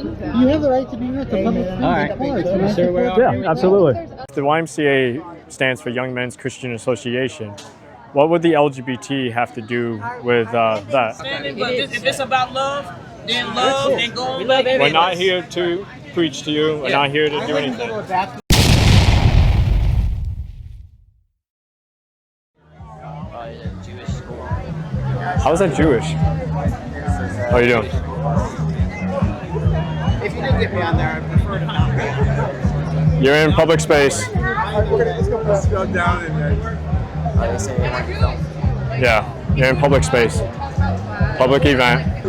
You have the right to be here at the public. All right. Sir, we're all Yeah, absolutely. The YMCA stands for Young Men's Christian Association. What would the LGBT have to do with that? If it's about love, then love, then go on. We're not here to preach to you. We're not here to do anything. Jewish school. How is that Jewish? How are you doing? If you didn't get me on there, I'd prefer to not be. You're in public space. Let's go down in there. They say they want you to film. Yeah, you're in public space. Public event.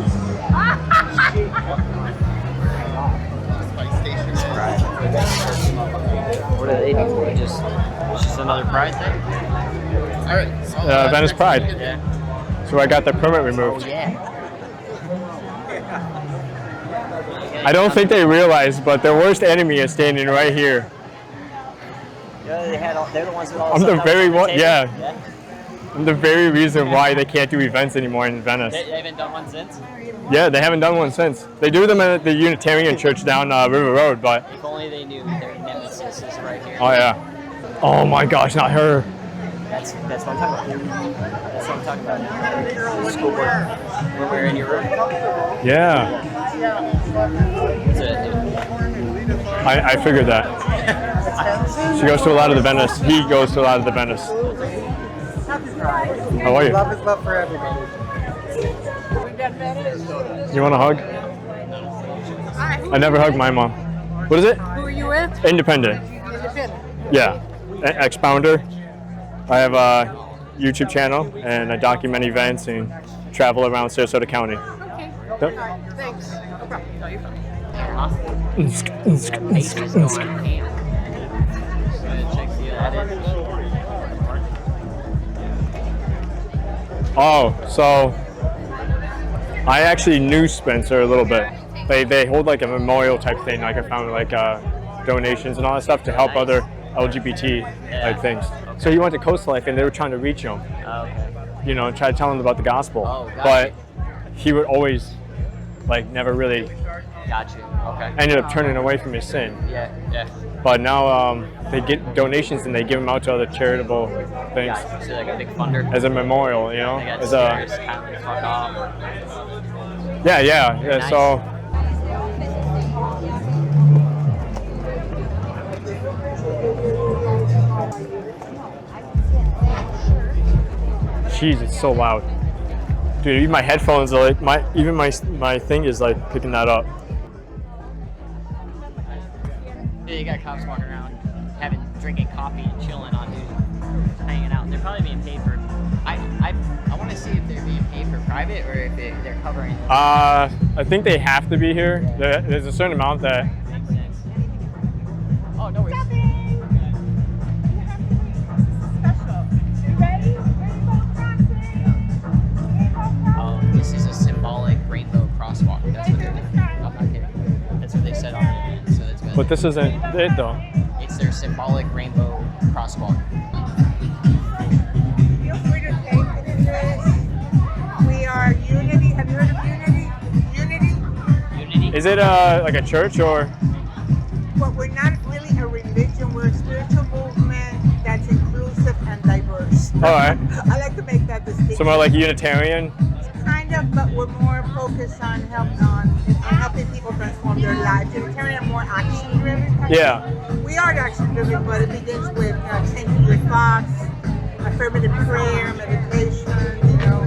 What do they do? It's just another pride thing? Venice Pride. Yeah. So I got the permit removed. Oh, yeah. I don't think they realize, but their worst enemy is standing right here. Yeah, they're the ones with all I'm the the stuff very that was on one. the Yeah. table. I'm the very reason why they can't do events anymore in Venice. They haven't done one since? Yeah, they haven't done one since. They do them at the Unitarian Church down River Road, but. If only they knew their nemesis is right here. Oh yeah. Oh my gosh, not her. That's what I'm talking about. That's what I'm talking about. The school board. When we're in your room. Yeah. What's it do? I figured that. She goes to a lot of the Venice. He goes to a lot of the Venice. How are you? Love is love for everybody. You want a hug? I never hugged my mom. What is it? Who are you with? Independent. Yeah. Expounder. I have a YouTube channel and I document events and travel around Sarasota County. Okay. Yep. All right. Thanks. Oh, so I actually knew Spencer a little bit. They hold like a memorial type thing. Like I found like donations and all that stuff to help other LGBT like things. So he went to Coast Life and they were trying to reach him. You know, and try to tell him about the gospel. But he would always like never really ended up turning away from his sin. Yeah. But now they get donations and they give them out to other charitable things. So like a big funder. As a memorial, you know? They got As stickers, kind of fuck off. Yeah. Nice. So jeez, it's so loud. Dude, even my headphones are like my thing is like picking that up. Yeah, you got cops walking around, drinking coffee and chilling on duty, hanging out. They're probably being paid for. I want to see if they're being paid for private or if they're covering. I think they have to be here. There's a certain amount that. Makes sense. Oh no worries. This is a symbolic rainbow crosswalk. That's what they're doing. I'm not kidding. That's what they said on the event. So that's good. But this isn't it though. It's their symbolic rainbow crosswalk. Feel free to take pictures. We are Unity. Have you heard of Unity? Unity. Is it like a church or? Well, we're not really a religion. We're a spiritual movement that's inclusive and diverse. All right. I like to make that distinction. So more like Unitarian. Kind of, but we're more focused on helping people transform their lives. Unitarian are more action-driven. Yeah. We are action-driven, but it begins with changing your thoughts, affirmative prayer, meditation. You know,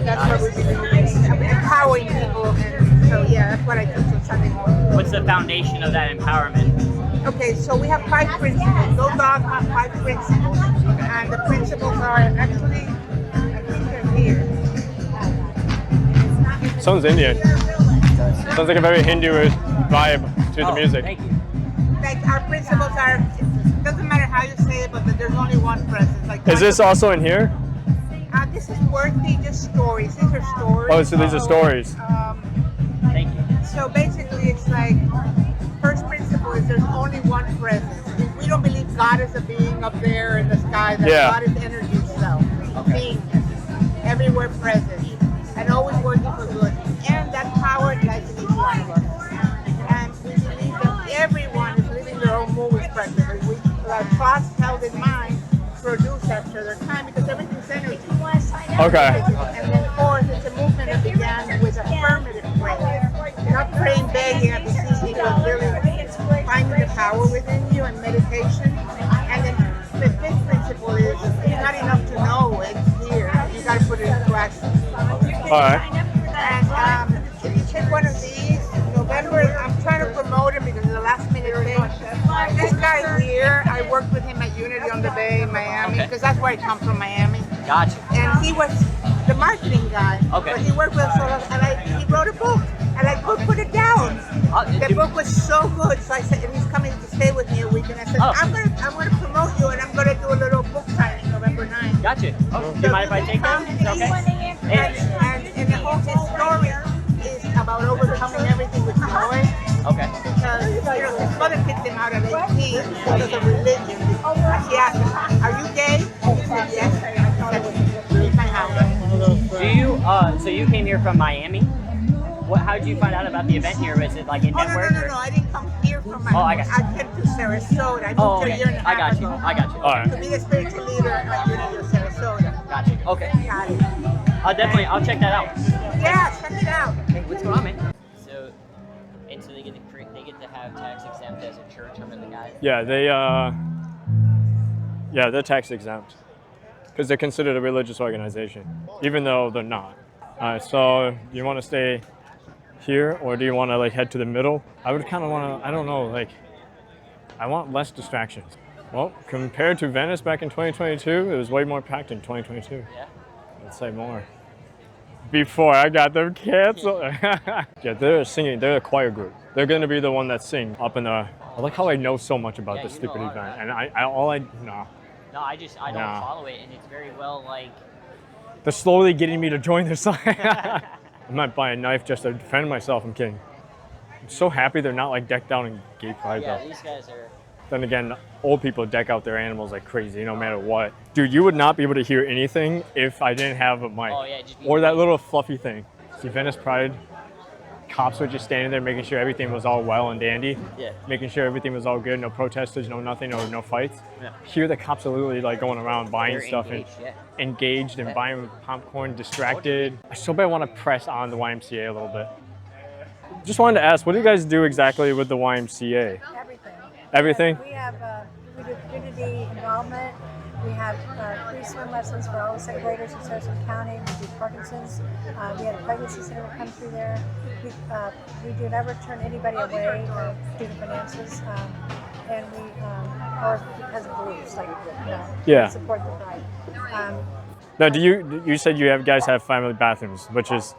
that's what we've been doing. Empowering people, and so yeah, that's what I teach on Sunday morning. What's the foundation of that empowerment? Okay, so we have 5 principles. Those dogs have 5 principles, and the principles are actually, I think they're here. Sounds Indian. Sounds like a very Hinduish vibe to the music. Thank you. Like our principles are, it doesn't matter how you say it, but there's only one presence. Like Is this also in here? This is worthy, just stories. These are stories. Oh, so these are stories. Thank you. So basically, it's like first principle is there's only one presence. We don't believe God is a being up there in the sky. That God is energy itself, beingness, everywhere present, and always working for good. And that power lies in each one of us. trust held in mind produce after their time because everything's energy. Okay. And then fourth, it's a movement that began with affirmative prayer. Not praying, begging at the seat, but really finding the power within you and meditation. And then the fifth principle is it's not enough to know it's here. You got to put it into action. All right. And if you take one of these, November, I'm trying to promote him because it's a last minute thing. This guy here, I worked with him at Unity on the Bay in Miami because that's where I come from, Miami. Gotcha. And he was the marketing guy. Okay. But he worked with us a lot, and he wrote a book. And I put it down. The book was so good. So I said, and he's coming to stay with me a week. And I said, I'm gonna promote you, and I'm gonna do a little book signing November 9th. Gotcha. Oh, do you mind if I take that? Is that okay? And the whole his story is about overcoming everything with joy. Okay. Because his mother kicked him out at 18 because of religion. She asked him, "Are you gay?" He said, "Yes." I said, "Leave my house." Do you? So you came here from Miami? How did you find out about the event here? Was it like in network? No. I didn't come here from Miami. Oh, I got you. I came to Sarasota. I moved here a year and a half I got you. ago. I got you. All right. To be the spiritual leader at Unity of Sarasota. Got you. Okay. Got it. I'll check that out. Yeah, check it out. Hey, what's going on, man? So they get to have tax exempt as a church under the guys. Yeah, they're tax exempt because they're considered a religious organization, even though they're not. All right, so you want to stay here, or do you want to like head to the middle? I would kind of want to. I don't know. Like, I want less distractions. Well, compared to Venice back in 2022, it was way more packed in 2022. Yeah. Let's say more. Before I got them canceled. Yeah, they're singing. They're a choir group. They're going to be the one that sing up in the. I like how I know so much about this stupid event, and No, I don't follow it, and it's very well like. They're slowly getting me to join their side. I might buy a knife just to defend myself. I'm kidding. I'm so happy they're not like decked out in gay pride though. These guys are. Then again, old people deck out their animals like crazy, no matter what. Dude, you would not be able to hear anything if I didn't have a mic. Oh yeah, just or that little fluffy thing. See, Venice Pride, cops were just standing there making sure everything was all well and dandy. Yeah. Making sure everything was all good, no protesters, no nothing, no fights. Yeah. Here the cops are literally like going around buying They're stuff engaged and buying popcorn, distracted. I so bad want to press on the YMCA a little bit. Just wanted to ask, what do you guys do exactly with the YMCA? Everything? We do community involvement. We have free swim lessons for all the second graders in Sarasota County. We do Parkinson's. We had a pregnancy center come through there. We do never turn anybody away due to finances, and we or because of beliefs, like we support the pride. Now, you said guys have family bathrooms, which is,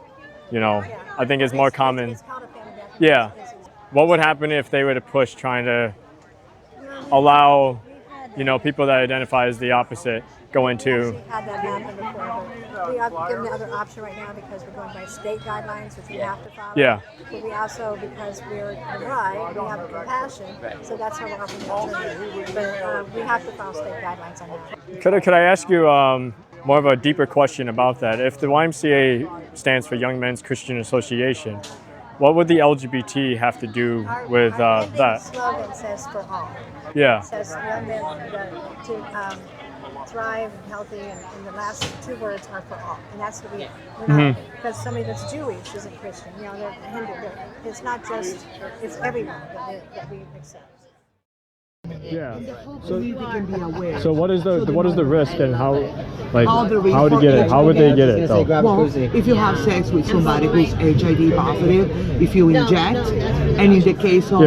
I think is more common. It's called a family bathroom. Yeah. What would happen if they were to push trying to allow, people that identify as the opposite go into? We had that happen before, but we have given the other option right now because we're going by state guidelines, which we have to follow. Yeah. But we also, because we're right, we have compassion, so that's how we're offering the alternative. But we have to follow state guidelines on that. Could I ask you more of a deeper question about that? If the YMCA stands for Young Men's Christian Association, what would the LGBT have to do with our that? slogan says for all. Yeah. It says young men to thrive and healthy, and the last two words are for all. And that's what we're not, because somebody that's Jewish isn't Christian, they're Hindu. It's not just, it's everyone that we accept. Yeah. So you can be aware. So what is the risk and how All the risk how would for you get it? How would they get it though? Well, if you have sex with somebody who's HIV positive, if you inject, and in the case of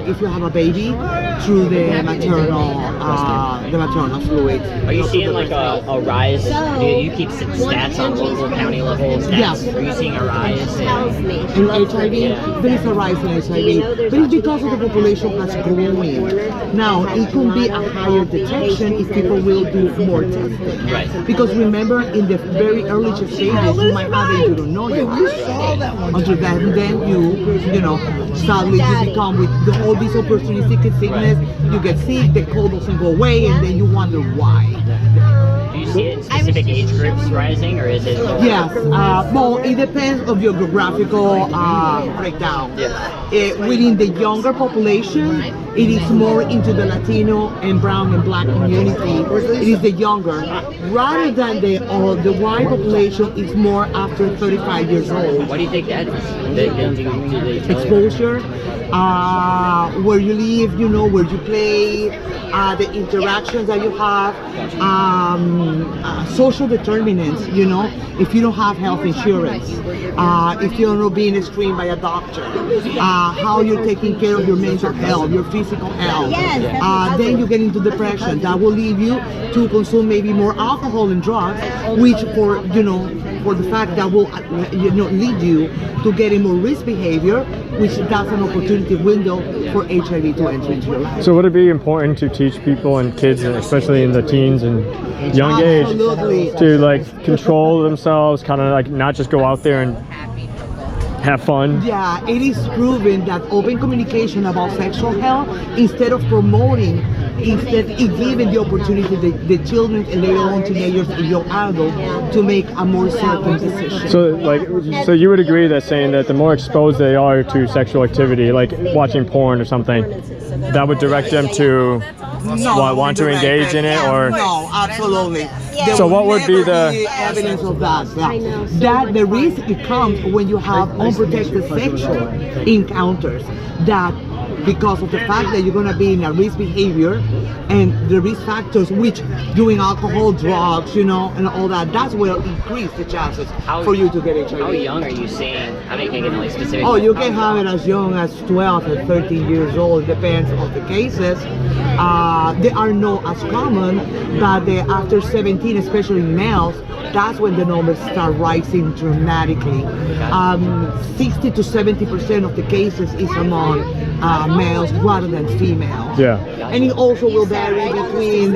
if you have a baby through the maternal fluid. Are you seeing like a rise? Do you keep stats on local county level? Yeah. Are you seeing a rise? In HIV, there is a rise in HIV, but it's because of the population has grown. Now, it could be a higher detection if people will do more testing. Right. Because remember, in the very early stages, you might have it, you don't know yet. Until then you sadly you become with all these opportunistic things illness, you get sick, the cold doesn't go away, and then you wonder why. Do you see it in specific age groups rising, or is it more? Yes, well, it depends of your geographical breakdown. Within the younger population, it is more into the Latino and brown and black community. It is the younger, rather than the white population is more after 35 years old. What do you think that is? Exposure, where you live, you know, where you play, the interactions that you have, social determinants, you know, if you don't have health insurance, if you're not being screened by a doctor, how you're taking care of your mental health, your physical health, then you get into depression. That will lead you to consume maybe more alcohol and drugs, which for the fact that will lead you to getting more risk behavior, which that's an opportunity window for HIV to enter into your life. So would it be important to teach people and kids, especially in the teens and young age, to like control themselves, kind of like not just go out there and have fun? Yeah, it is proven that open communication about sexual health, instead of promoting, instead it giving the opportunity the children and later on teenagers and young adults to make a more certain decision. So you would agree that saying that the more exposed they are to sexual activity, like watching porn or something, that would direct them to want to engage in it, or? No, absolutely. So what would be the evidence of that? That the risk it comes when you have unprotected sexual encounters, that because of the fact that you're going to be in a risk behavior and the risk factors, which doing alcohol, drugs, you know, and all that, that's will increase the chances for you to get HIV. How young are you seeing? How many can get like specific? Oh, you can have it as young as 12 or 13 years old. It depends on the cases. They are not as common, but after 17, especially males, that's when the numbers start rising dramatically. 60 to 70% of the cases is among males rather than females. Yeah. And it also will vary between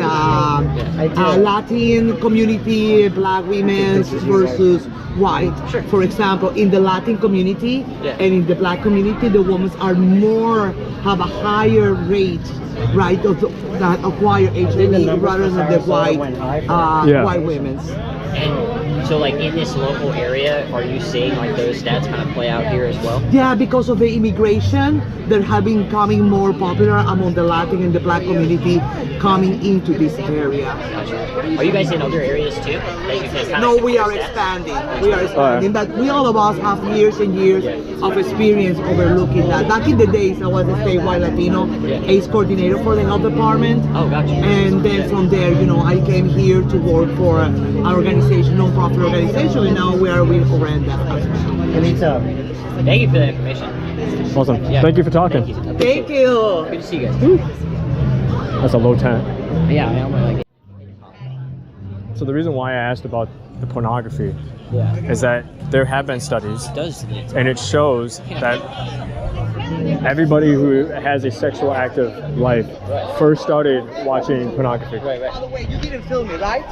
Latin community, black women versus white. For example, in the Latin community and in the black community, the women have a higher rate, right, that acquire HIV rather than the white women. And so like in this local area, are you seeing like those stats kind of play out here as well? Yeah, because of the immigration that have been becoming more popular among the Latin and the black community coming into this area. Gotcha. Are you guys in other areas too? No, we are expanding. We are expanding, but we all of us have years and years of experience overlooking that. Back in the days, I was a statewide Latino AIDS coordinator for the health department. Oh, gotcha. And then from there, you know, I came here to work for an organization, non-profit organization, and now we are with Orenda. Thank you for the information. Awesome. Thank you for talking. Thank you. Good to see you guys. That's a low tent. Yeah, I like it. So the reason why I asked about the pornography is that there have been studies, and it shows that everybody who has a sexual active life first started watching pornography. Right. By the way, you didn't film me, right?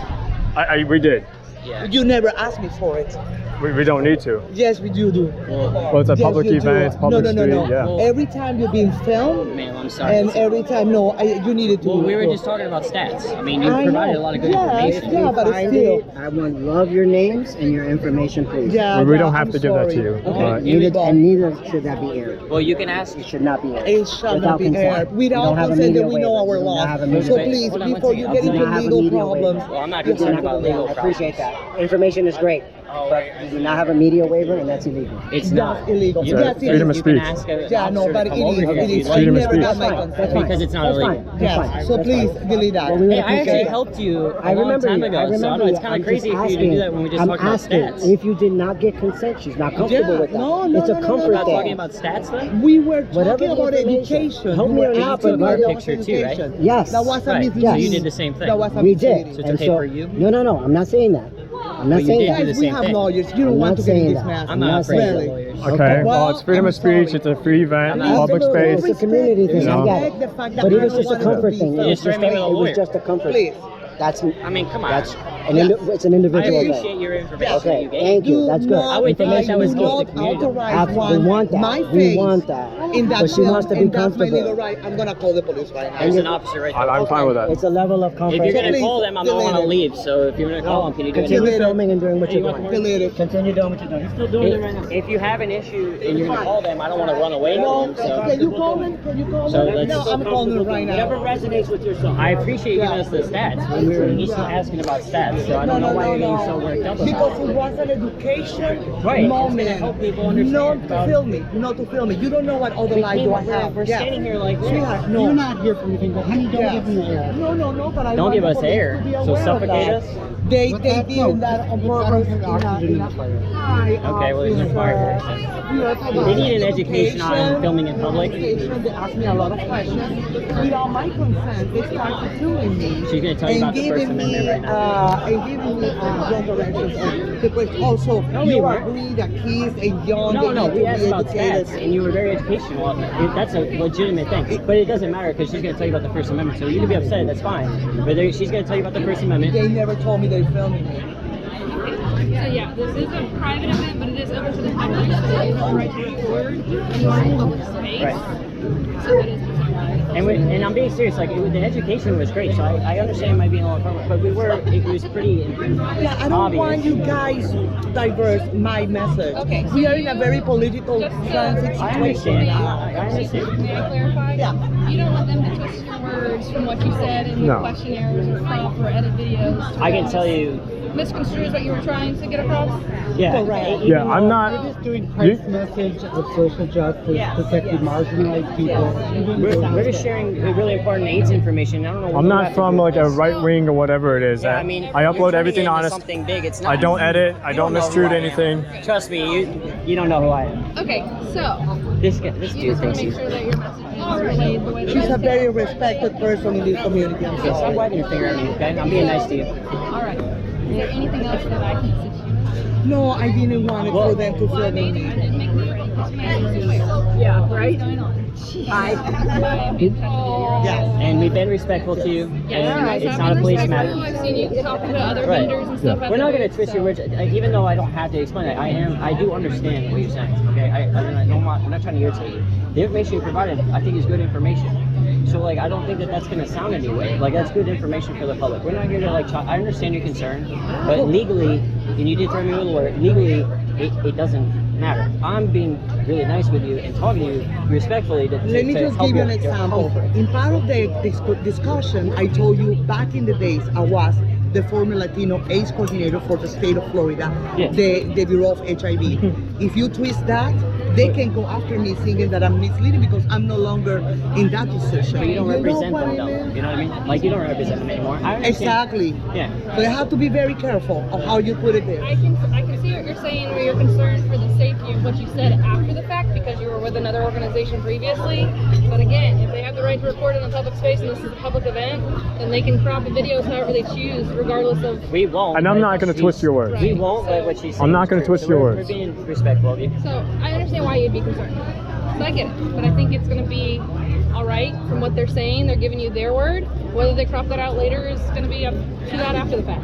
We did. Yeah. You never asked me for it. We don't need to. Yes, we do. Well, it's a public event, it's public street. No. Yeah. Every time you're being filmed, Ma'am, I'm sorry. and every time, you needed to. Well, we were just talking about stats. I mean, you provided a lot of good information. Yeah, but still. I would love your names and your information, please. Yeah, we don't have to give that to you. Neither should that be aired. Well, you can ask. It should not be aired. It shall not be aired. Without consent, that we know our law. So please, before you get into legal problems. Well, I'm not concerned about legal I problems. appreciate that. Information is great, but you do not have a media waiver, and that's illegal. It's not illegal. You, Yes, it freedom of is. you can speech. ask a Yeah, no, officer but to it come over is. here It if you'd is. like. Freedom of Never speech. got my That's consent. fine. Because it's not That's illegal. fine. Yes. So please delete that. Well, we Hey, I actually appreciate it. helped you a I long remember time you. ago, I so remember it's you. kind I'm of crazy just for you to do that when we just I'm talked about asking stats. if you did not get consent, she's not comfortable Yeah, with that. no, It's a no, comfort We're not thing. talking about stats though? We were Whatever talking about information. education. Help You me were or not, asking but me our about picture too, right? education. Yes. That was a Right. misleading. So you did the same thing. That was a We did. misleading. So it's And okay for you? No. I'm not saying that. I'm not you saying did that. do the Guys, we same have thing. lawyers. You don't I'm want not to get in saying this that. mess. I'm not afraid of Really. lawyers. Okay. Well, Well, it's freedom I'm of speech. sorry. It's a free event, I'm not- public Absolutely. space. It's a community thing. You I know? get it. The fact that But it I was don't just a want to comfort be thing. It filmed. was just made me a it lawyer. was just a comfort. Please. That's. I mean, come on. That's. It's an individual I thing. appreciate your information Okay, you gave. thank you. That's good. I would think that was good for the not community. authorize We one, want that. my We face want that. in that But she film, wants to be and that's my comfortable. legal right. I'm gonna call the police right now. There's an officer right there. I'm fine with that. It's a level of comfort. If you're gonna Please, call them, I'm gonna want to delete it. leave. So if you're gonna call them, can you do Continue it? filming and doing what you're want doing. Delete it. Continue doing what you're doing. He's still doing it right now. If you have an issue and you're gonna call them, I don't want to run away No, from them. So can you call them? Can you call So them? let's- No, I'm calling them right Whatever now. resonates with yourself. I appreciate you giving us the stats. When we were initially asking about stats, so I don't know why you're getting so worked up about Because it. it was an education Right. moment. It's gonna help people understand Not to about- film me. Not to film me. You don't know what other life do I have. We're standing here like this. Sweetheart, no. You're not here for anything, but honey, don't give me air. No, but I Don't want give the us police air. to be So aware of suffocate that. us? They did that on purpose. Hi, Okay, well, there's no fire officer. They need an education on filming in public. They asked me a lot of questions. Without my consent, they started doing me. She's gonna tell you about the First Amendment right now. And giving me wrong directions. And the question also, we you weren't. agree that kids and young, No, they need we to asked be about educated. stats, and you were very educational. That's a legitimate thing, but it doesn't matter because she's going to tell you about the First Amendment. So you can be upset, that's fine. But she's going to tell you about the First Amendment. They never told me they're filming me. So yeah, this is a private event, but it is open to the public, so they have the right to record, and you are in public space. Right. So that is And I'm being serious. Like the education was great, so I understand it might be a little uncomfortable, but it was pretty Yeah, I don't obvious. want you guys diverse my message. Okay, so we are in a very political sensitive I situation understand. now. I understand. May I clarify? Yeah. You don't want them to twist your words from what you said in the No. questionnaires or crop or edit videos. to I can tell you. misconstrues what you were trying to get across. Yeah. Correct. Yeah, I'm not. We're just doing You- Christ's message of social justice, protecting marginalized people. We're just sharing really important AIDS information. I don't know. what I'm we not have to from do like with a this. right wing or whatever it is. Yeah, I mean, I you're upload turning everything it into honest. Something big. It's not. I don't edit. I You don't know who mistreat I am. anything. Trust me, you don't know who I am. Okay, so This you dude just want thinks to make he's. sure that your message is relayed the way that She's a it's very said. respected person in this community. I'm Stop sorry. wagging your finger at me, okay? I'm being nice to you. All right. Is there anything else that I can assist you with? No, I didn't want it for them to Well, I film made it. I me. didn't make it right. This man is aware. Yeah, right? What's going on? I am in touch with you. Yes. And we've been respectful to you, and it's not a police matter. I've seen you talk to other Right. vendors and stuff. at We're the not going to booth, twist your so- words, even though I don't have to explain it. I do understand what you're saying. Okay, I don't want. I'm not trying to irritate you. The information you provided, I think, is good information. So like, I don't think that that's going to sound any way. Like that's good information for the public. We're not here to like. I understand your concern, but legally, and you did throw me with a word. Legally, it doesn't matter. I'm being really nice with you and talking to you respectfully to Let me to just help give you an your example. comfort. In part of the discussion, I told you back in the days I was the former Latino AIDS coordinator for the state of Florida, Yeah. the Bureau of HIV. If you twist that, they can go after me thinking that I'm misleading because I'm no longer in that position. But you don't know represent what them I though. mean? You know what I mean? Like you don't represent them anymore. I understand. Exactly. Yeah. So you have to be very careful of how you put it there. I can see what you're saying, where you're concerned for the safety of what you said after the fact because you were with another organization previously. But again, if they have the right to record in a public space and this is a public event, then they can crop the videos however they choose, regardless of. We won't. And I'm but not going to she's- twist your words. We won't, but what she's saying. I'm not is gonna true. twist So your we're words. being respectful of you. So I understand why you'd be concerned. So I get it, but I think it's going to be all right from what they're saying. They're giving you their word. Whether they crop that out later is going to be up to that after the fact.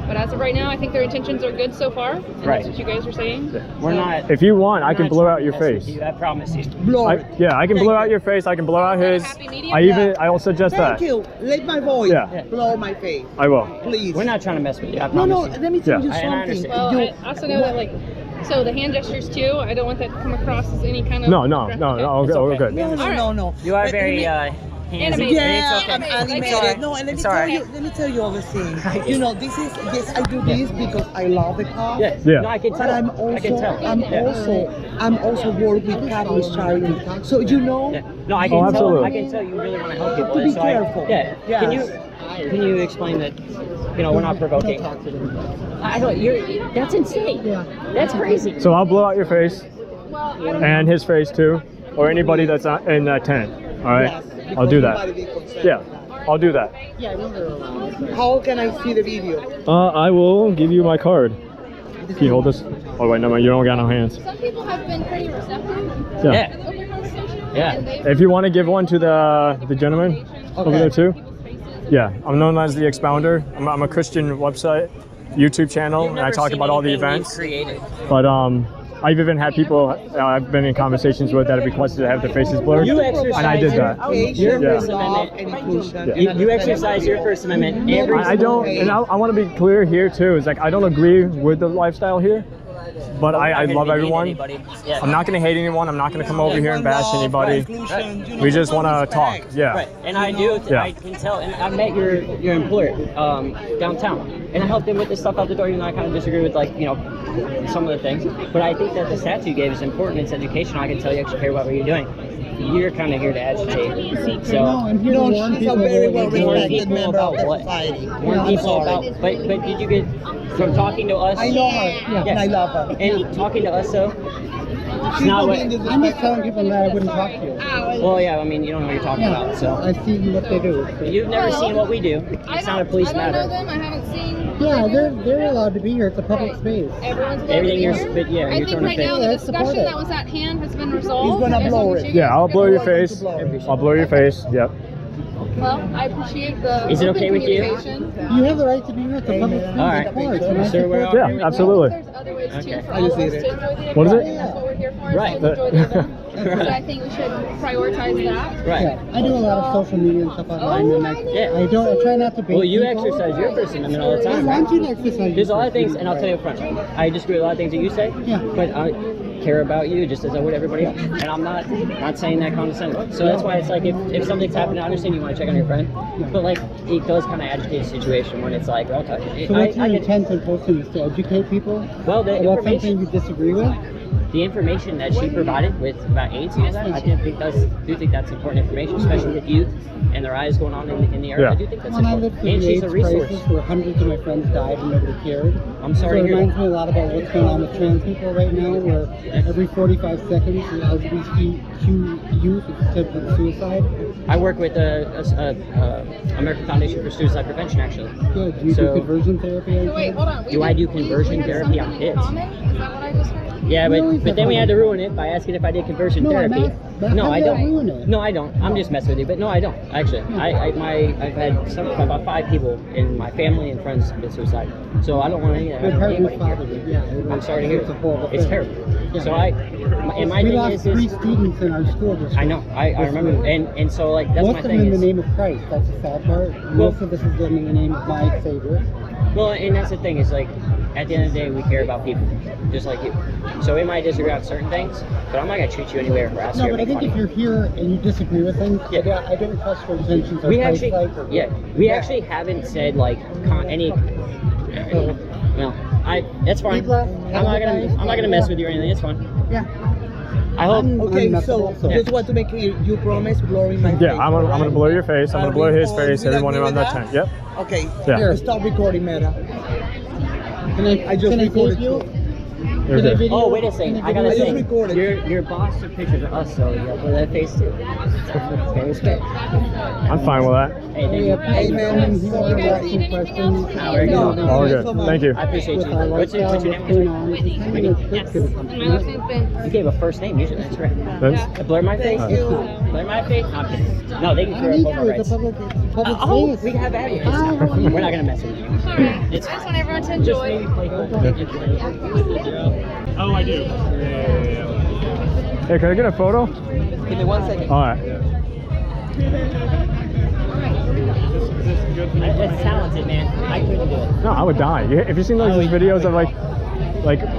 But as of right now, I think their intentions are good so far. And Right. That's what you guys were saying. We're not. If you want, I we're can not blow trying out to your mess with face. you, I promise you. Blow it. Yeah, I can Thank blow you. out your face. I can blow out his. Happy medium? I will suggest Thank that. you. Let my voice Yeah. blow my face. I will. Please. We're not trying to mess with you. I No, promise no, you. let me tell Yeah. you I something. understand. Well, You- I also know that, like, so the hand gestures too, I don't want that to come across as any kind of. No. Okay, It's okay. okay. No, All right. no. You are Let very me- handsy. Animated. Yeah, It's okay. I'm It's animated. alright. No, and let me It's tell alright. you. Let me tell you other thing. You know, this is yes, I do this because I love the cause. Yeah. Yeah. No, I can But tell. I'm I can also, tell. I'm also work with Catholic charity. So you know, Yeah. No, I can Oh, tell. absolutely. I can tell you really want to help people. To be so I- careful. Yeah. Yes. Can you explain that? You know, we're not provoking. I don't. That's insane. That's crazy. So I'll blow out your face Well, I don't and his face too, or anybody that's not in that tent. All right. yes, I'll do because that. somebody be concerned. Yeah. I'll do that. How can I see the video? I will give you my card. Can you hold this? Oh wait, no, you don't got no hands. some people have been pretty receptive. Yeah. Yeah. Open conversation. Yeah. And they've If you want to give one to the gentleman over there too. people's faces Yeah, I'm known as the Expounder. I'm a Christian website, YouTube channel, You've and I never talk seen about all the anything we've events. created. But I've even had people I've been in conversations with that have requested to have their faces blurred, You exercise and I did your that. your Yeah. First Amendment. Yeah. You exercise your First Amendment every I don't, and I want to be clear here too. Is like I don't agree with the lifestyle here, but I love everyone. Yeah. I'm not going to hate anyone. I'm not going to come over here and bash anybody. We just want to talk. Yeah. Right, and I do. Yeah. I can tell. And I met your employer downtown, and I helped him with this stuff out the door. You know, I kind of disagree with some of the things, but I think that the stats you gave is important. It's educational. I can tell you actually care about what you're doing. You're kind of here to agitate. So She's a very well respected people member of about what? society. Warn people about. But did you get from talking to us? I know her, and I love her. And talking to us though. She's not not what- being I'm just disrespectful. telling people that I wouldn't talk to you. Well, yeah. I mean, you don't know what you're talking about. So I see what they do. you've never seen what we do. It's not a police I don't know matter. them. I haven't seen. Yeah, they're allowed to be here. It's a public space. Everyone's allowed Everything to you're, be here. but yeah, I you're think trying right to now fit. the Let's support discussion it. that was at hand has been resolved. He's gonna As blow long as it. you Yeah, guys I'll can blow your work face. with it. I'll blow your face. Yep. Well, I appreciate the Is it open okay with you? communication. You have the right to be here. It's a public space. All right. Of course. And I Sir, we're support all- Yeah, absolutely. There's other ways too Okay. for I all of just us did to it. enjoy the event. What is it? That's what we're here for. is Right. To enjoy the event. So Right. I think we should prioritize that. Right. Yeah, I do a lot of social media and stuff online, and Yeah. I try not to bait Well, you people. exercise your First Amendment all the I time. want you to exercise. There's a lot of your things, and I'll tell you up front. I disagree with a lot of things that you say. Yeah. But I care about you just as I would everybody else, and I'm not saying that condescending. So that's why it's like if something's happening, I understand you want to check on your friend, but like it does kind of agitate the situation when it's like, okay. So what's your I get- intent in posting this, to educate people Well, the about something information. you disagree with? The information that she provided with about AIDS and all that, I do think that's important information, especially with youth and their eyes going on in the area. Yeah. I do think that's When I important. lived through And the she's a AIDS resource. crisis where hundreds of my friends died and nobody cared. I'm sorry So to it hear reminds that. me a lot about what's going on with trans people right now, where every 45 seconds the LGBTQ youth is attempting suicide. I work with American Foundation for Suicide Prevention, actually. Good. Do you So- do conversion therapy? So wait, hold on. Do I do conversion therapy on kids? Is that what I just heard? Yeah, No, it's but then we not. had to ruin it by asking if I did conversion No, therapy. but No, how I did that don't. ruin it? No, I don't. I'm just messing with you. But no, I don't. Actually, I've had about 5 people in my family and friends commit suicide. So I don't want any of My that. partner's Anybody father here. did, yeah. I'm sorry to hear It's a it. horrible It's thing. terrible. Yeah. So my We thing lost is 3 students in our school district. I know. I remember. And so like that's Most my of them thing in the is. name of Christ. That's the sad part. Most of this is done in the name of my Savior. Well, and that's the thing is like, at the end of the day, we care about people, just like you. So we might disagree on certain things, but I'm not gonna treat you anyway or harass you No, or but I make think fun if of you. you're here and you disagree with things, Yeah. I don't trust your intentions are We actually, Christ-like or- we actually haven't said like any. No, that's fine. People, I'm not gonna mess with you or anything. It's fine. Yeah. I hope. Okay, Unmessable, so so- just want to make clear, you promise blurring my face. Yeah, I'm gonna blow your face. I'm gonna blow his face. We Everyone agree around with that tent. Yep. Okay, Yeah. Here. stop recording, Meta. Can I just can I recorded save you? too. You're Can I good. video- Oh, wait a second. can I gotta I just say, recorded. your boss took pictures of us, so yeah, put that face too. Okay, respect. I'm fine with that. Hey, thank you. Hey, man. You guys need anything else? Ah, very good. All good. Thank you. I appreciate With you. our What's your lifestyle, name? what's going on, it's kind of Whitney. good to come And my last name's Ben. You gave a first name usually. That's right. Vince? Blur my face. Thank you. Blur my face. No, I'm kidding. No, they can I clear need up you. over It's a rights. public Oh, space. we can have advocates. Ah, well, We're not gonna mess with you. Alright. It's I just fine. want everyone to Just enjoy. maybe play cool. Oh, I do. Hey, can I get a photo? Give me 1 second. All right. That's talented, man. I couldn't do it. No, I would die. If you've seen those videos of like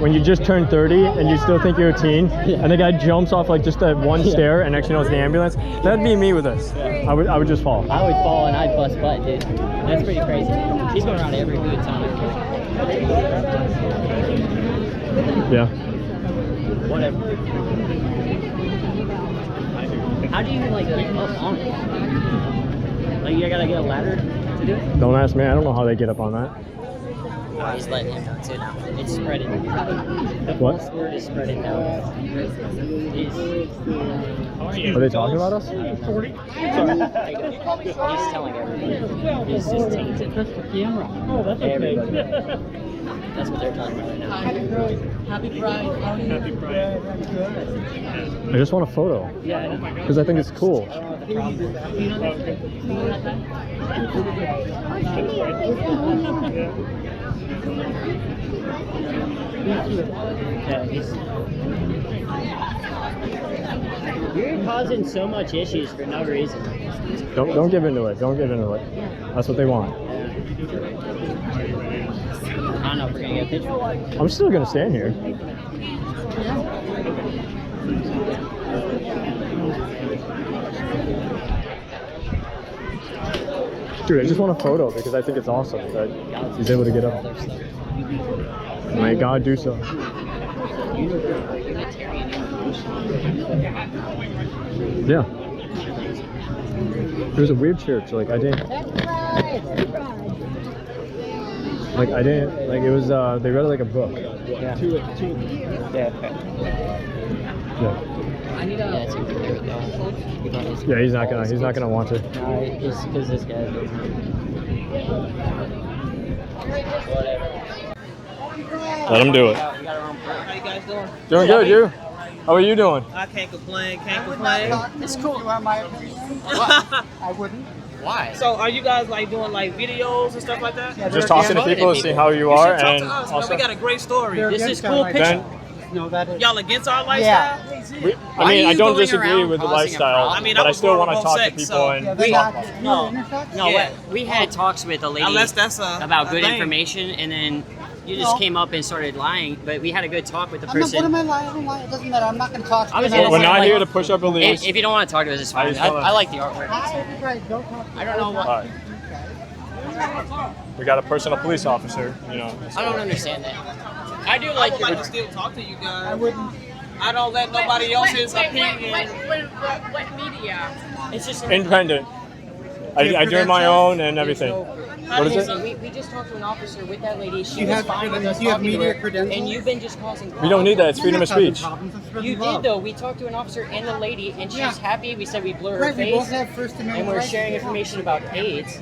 when you just turn 30 and you still think you're a teen, and the guy jumps off like just that one stair and actually knows the ambulance, that'd be me with this. I would just fall. I would fall and I'd bust butt, dude. That's pretty crazy. He's going around every good time. Yeah. Whatever. How do you like get up on it? Like you gotta get a ladder to do it? Don't ask me. I don't know how they get up on that. Oh, he's letting him know too now. It's spreading. The What? false word is spreading now. Are they talking about us? Sorry. He's telling everybody. He's just tainted. Everybody. That's what they're talking about right now. Happy Pride. Happy Pride. I just want a photo Yeah, I know. because I think it's cool. the problem. Yeah, you're causing so much issues for no reason. Don't give into it. Don't give into it. That's what they want. I don't know if we're gonna get a picture. I'm still gonna stand here. Dude, I just want a photo because I think it's awesome that he's able to get up. May God do so. Yeah. It was a weird church. Like I didn't. Like it was. They read it like a book. Yeah. Yeah. Yeah. Yeah, he's not gonna want to. No, it's because this guy. Let him do it. How you guys doing? Doing good, you? How are you doing? I can't complain. It's cool. You want my opinion? I wouldn't. Why? So are you guys like doing like videos and stuff like that? Yeah, Just talking to people, see how you are, Talk and to us, man. also. We got a great story. This is cool picture. Then, No, that is. Y'all against our lifestyle? I mean, I don't disagree with the lifestyle, I mean, but I I was still born want to with talk to sex, people so- and Yeah, talk. No, Yeah. we had talks with a lady Unless that's about good thing. information, and then you just came up and started lying. But we had a good talk with the I'm not, what person. am I lying? I don't lie. It doesn't matter. I'm not going to talk. I was to gonna We're say, not like, here to push up beliefs. If you don't want to talk to us, it's fine. just wanna- I like the artwork. Don't talk. I don't know what. All right. We got a personal police officer, you know. I don't understand that. I do like I would your. like to still talk to you guys. I wouldn't. I don't let nobody else's opinion. What media? It's just Independent. I do my own and everything. What is it? We just talked to an officer with that lady. She You was have fine with us you have talking to media her, credentials? and you've been just causing problems. We don't need that. It's freedom of speech. You did though. We talked to an officer and the lady, and she's Yeah. happy. We said we blur her Right, we both face, have First Amendment and we're rights. sharing information about AIDS.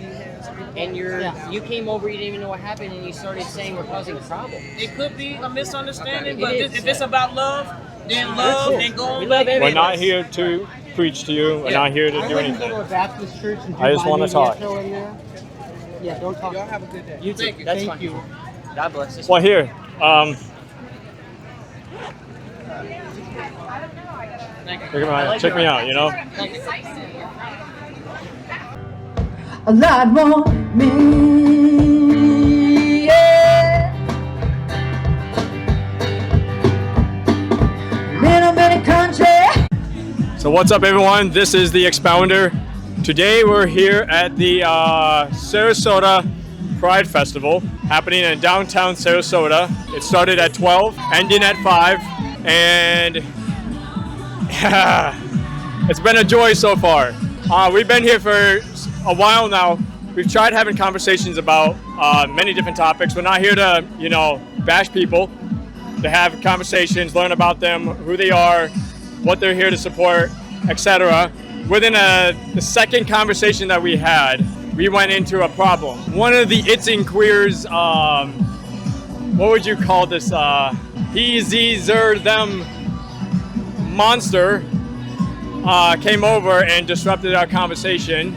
And Yeah. you came over, you didn't even know what happened, and you started saying we're causing a problem. It could be a misunderstanding, It but is. if it's about love, then love cool. and go on. We love with it. We're not here to preach to you. We're not here to I do wouldn't go anything. to a Baptist church and do I just my wanna media talk. show in there. Yeah, don't talk. Y'all have a good day. You too. Thank you. That's Thank fine. you. God bless us. Well, here. Check me out, you know? A lot more me, yeah. Little bit of country. So what's up, everyone? This is the Expounder. Today we're here at the Sarasota Pride Festival happening in downtown Sarasota. It started at 12, ending at 5, and it's been a joy so far. We've been here for a while now. We've tried having conversations about many different topics. We're not here to, bash people, to have conversations, learn about them, who they are, what they're here to support, etc. Within the second conversation that we had, we went into a problem. One of the It's and Queers, what would you call this? He, Z, Zer, them monster came over and disrupted our conversation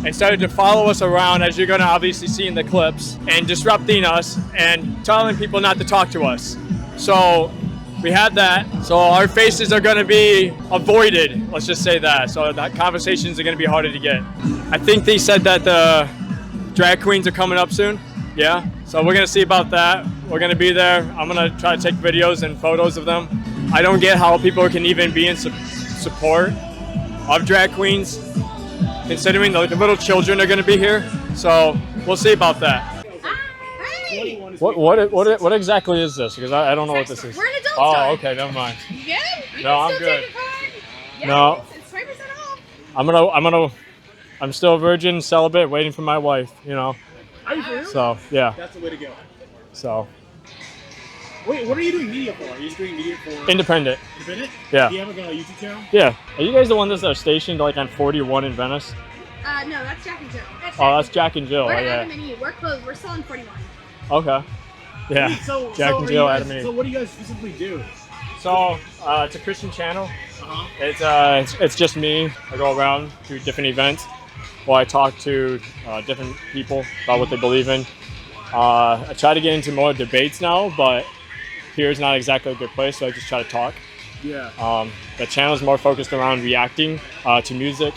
and started to follow us around, as you're going to obviously see in the clips, and disrupting us and telling people not to talk to us. So we had that. So our faces are going to be avoided, let's just say that. So the conversations are going to be harder to get. I think they said that the drag queens are coming up soon. Yeah. So we're going to see about that. We're going to be there. I'm going to try to take videos and photos of them. I don't get how people can even be in support of drag queens, considering the little children are going to be here. So we'll see about that. What exactly is this? Because I don't know what this is. We're an adult Oh, time. okay, never mind. Yeah, you No, can I'm still good. take a card. Yeah, No. it's 20% off. I'm still a virgin, celibate, waiting for my wife. Are you for real? So yeah. That's the way to go. So Wait, what are you doing media for? Are you just doing media for independent. independent? Yeah. Do you have a YouTube channel? Yeah. Are you guys the ones that are stationed like on 41 in Venice? No, that's Jack and Jill. Oh, that's Jack and Jill. We're Oh, Adam yeah. and Eve. We're closed. We're selling 41. Okay. Yeah. Wait, Jack and are Jill, you guys- Adam and Eve. So what do you guys specifically do? So it's a Christian channel. It's just me. I go around to different events. Well, I talk to different people about what they believe in. I try to get into more debates now, but here's not exactly a good place, so I just try to talk. Yeah. The channel is more focused around reacting to music,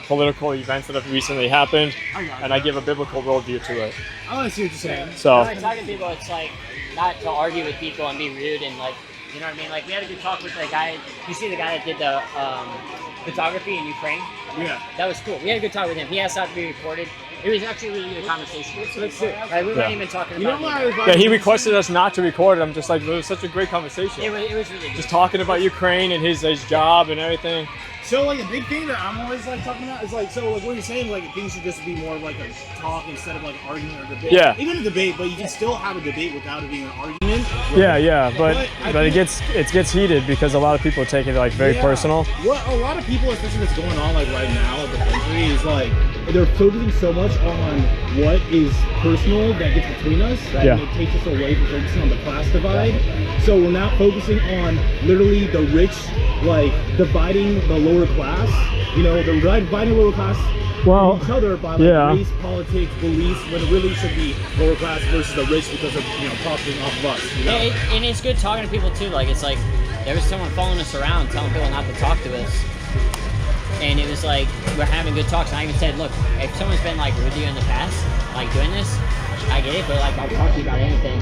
political events that have recently happened, and I give a biblical worldview to it. I see what you're saying. So When I talk to people, it's like not to argue with people and be rude and like, you know what I mean? Like we had a good talk with the guy. You see the guy that did the photography in Ukraine? Yeah. That was cool. We had a good talk with him. He asked not to be recorded. It was actually a really good conversation. That's it. Right, we weren't even talking You know about what I it. was yeah, he requested us not to record it. I'm just like, it was such a great conversation. It was really good. Just talking about Ukraine and his job and everything. So like a big thing that I'm always like talking about is like, so like what you're saying, like things should just be more of like a talk instead of like an argument or debate. Yeah. Even a debate, but you can still have a debate without it being an argument. Yeah, but I it gets heated because a lot of people take it like very personal. What a lot of people, especially what's going on like right now in the country, is like they're focusing so much on what is personal that gets between us that it takes us away from focusing on the class divide. So we're not focusing on literally the rich, like dividing the lower class. You know, the dividing the lower class from each other by like race, politics, beliefs, when it really should be lower class versus the rich because of, you know, profiting off of us. You know? And it's good talking to people too. Like it's like there was someone following us around telling people not to talk to us. And it was like, we're having good talks. And I even said, look, if someone's been like with you in the past, like doing this, I get it, but like I'll talk to you about anything.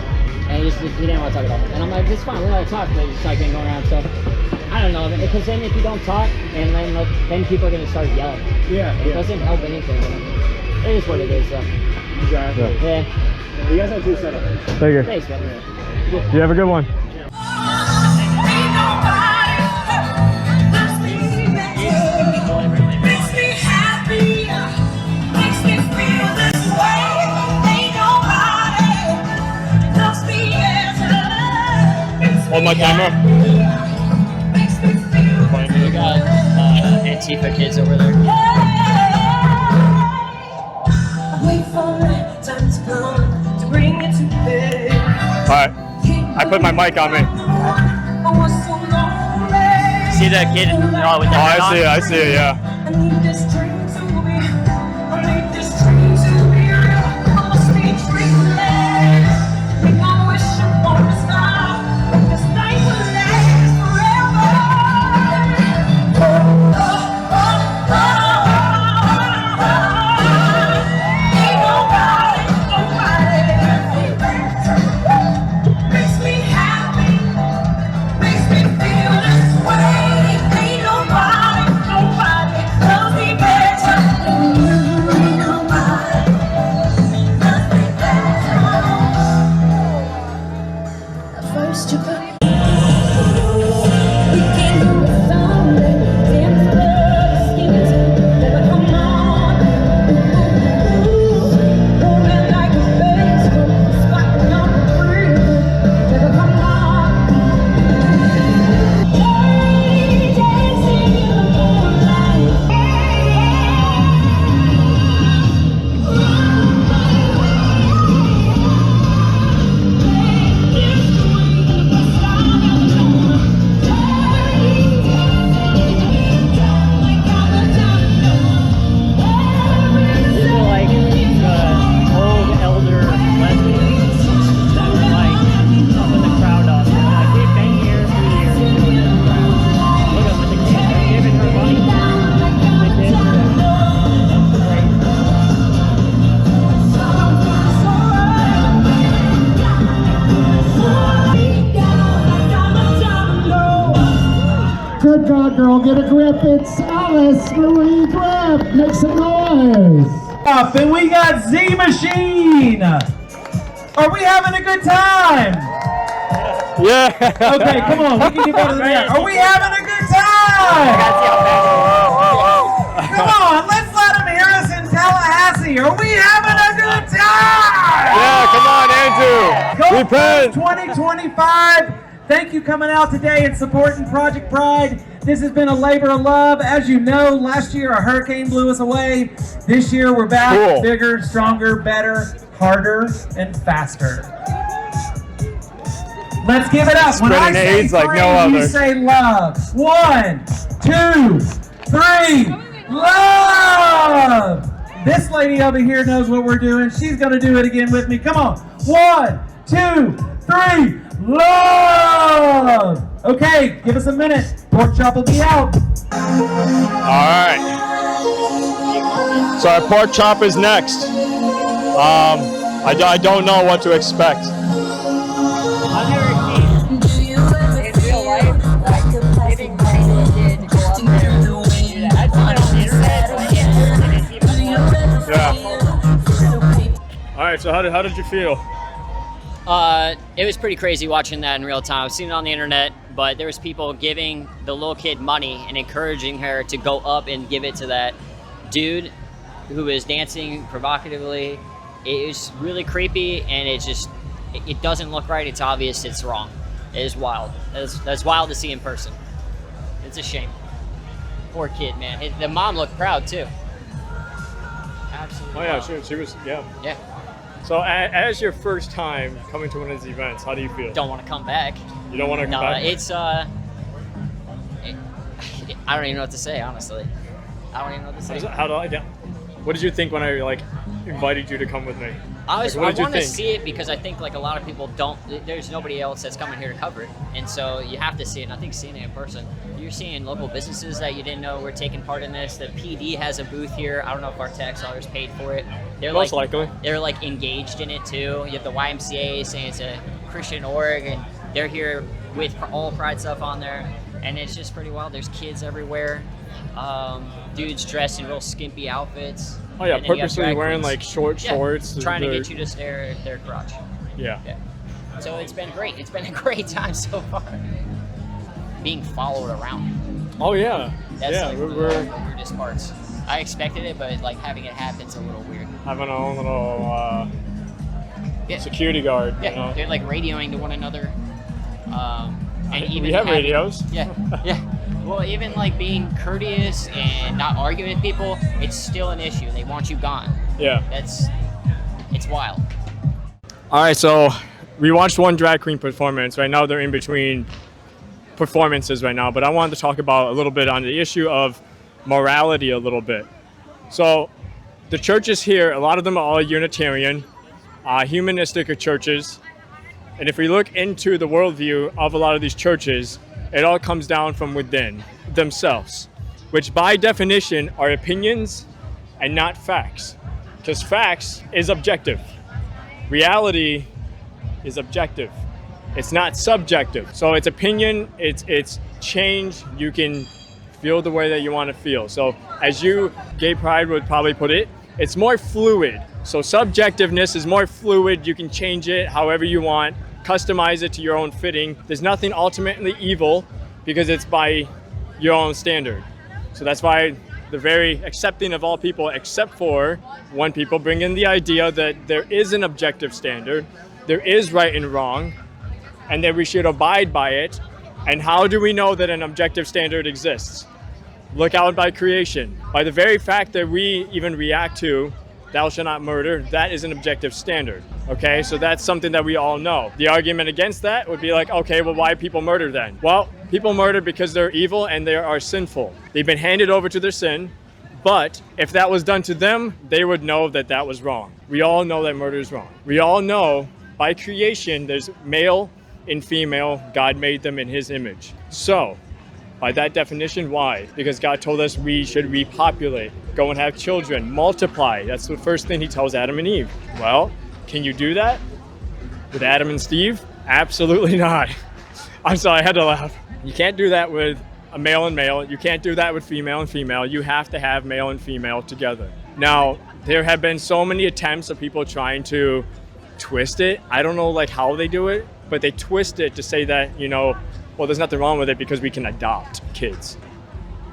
And he didn't want to talk about it. And I'm like, it's fine, we're going to talk, but it's like been going around. So I don't know, because then if you don't talk, and then people are going to start yelling. It doesn't help anything. It is what it is, though. Exactly. Yeah. You guys have a cool setup. Thank you. Thanks, man. You have a good one. Hold my camera. We got Antifa kids over there. Alright. I put my mic on me. See that kid with the hat on? I see it, yeah. Good God, girl, get a grip. It's Alice Marie Grip. Make some noise. And we got Z Machine. Are we having a good time? Yeah. Okay, come on. We can get better than that. Are we having a good time? Come on, let's let them hear us in Tallahassee. Are we having a good time? Yeah, come on, Andrew. Repent. 2025. Thank you coming out today and supporting Project Pride. This has been a labor of love. As you know, last year a hurricane blew us away. This year we're back, bigger, stronger, better, harder, and faster. Let's give it up. When I say AIDS like three, no you other. say love. 1, 2, 3. Love! This lady over here knows what we're doing. She's going to do it again with me. Come on. 1, 2, 3. Love! Okay, give us a minute. Pork chop will be out. All right. So our pork chop is next. I don't know what to expect. I've never seen in real life like giving money to a kid to go up there and do that. I've seen it on the internet, but I can't see it. Yeah. All right. So how did you feel? It was pretty crazy watching that in real time. I've seen it on the internet, but there was people giving the little kid money and encouraging her to go up and give it to that dude who was dancing provocatively. It was really creepy, and it doesn't look right. It's obvious it's wrong. It is wild. That's wild to see in person. It's a shame. Poor kid, man. The mom looked proud too. Absolutely. Oh yeah, wild. she was. Yeah. Yeah. So as your first time coming to one of these events, how do you feel? Don't want to come back. You don't want to come back? It's I don't even know what to say, honestly. I don't even know what to say. What did you think when I invited you to come with me? I What did you want to think? see it because I think like a lot of people don't. There's nobody else that's coming here to cover it, and so you have to see it. And I think seeing it in person, you're seeing local businesses that you didn't know were taking part in this. The PD has a booth here. I don't know if our tax dollars paid for it. They're Most likely. They're like engaged in it too. You have the YMCA saying it's a Christian org, and they're here with all Pride stuff on there, and it's just pretty wild. There's kids everywhere. Dudes dressed in real skimpy outfits. Oh yeah, And then you have purposely drag wearing queens. like short shorts. Trying to get you to stare at their crotch. Yeah. So it's been great. It's been a great time so far. Being followed around. Oh yeah. That's yeah, like one of the weirdest parts. I expected it, but like having it happen's a little weird. Having our own little security guard. Yeah, You know? they're like radioing to one another. And even we have having- radios. Yeah, yeah. Well, even like being courteous and not arguing with people, it's still an issue. They want you gone. Yeah. It's wild. All right, so we watched one drag queen performance. Right now they're in between performances right now, but I wanted to talk about a little bit on the issue of morality a little bit. So the churches here, a lot of them are all Unitarian, humanistic churches. And if we look into the worldview of a lot of these churches, it all comes down from within themselves, which by definition are opinions and not facts, because facts is objective. Reality is objective. It's not subjective. So it's opinion, it's change. You can feel the way that you want to feel. So as you, Gay Pride would probably put it, it's more fluid. So subjectiveness is more fluid. You can change it however you want, customize it to your own fitting. There's nothing ultimately evil because it's by your own standard. So that's why the very accepting of all people except for one people bring in the idea that there is an objective standard, there is right and wrong, and that we should abide by it. And how do we know that an objective standard exists? Look out by creation. By the very fact that we even react to thou shalt not murder, that is an objective standard. Okay, so that's something that we all know. The argument against that would be like, okay, well, why people murder then? Well, people murder because they're evil and they are sinful. They've been handed over to their sin, but if that was done to them, they would know that that was wrong. We all know that murder is wrong. We all know by creation, there's male and female, God made them in his image. So, by that definition, why? Because God told us we should repopulate, go and have children, multiply. That's the first thing he tells Adam and Eve. Well, can you do that with Adam and Steve? Absolutely not. I'm sorry, I had to laugh. You can't do that with a male and male. You can't do that with female and female. You have to have male and female together. Now, there have been so many attempts of people trying to twist it. I don't know like how they do it, but they twist it to say that, you know, well, there's nothing wrong with it because we can adopt kids.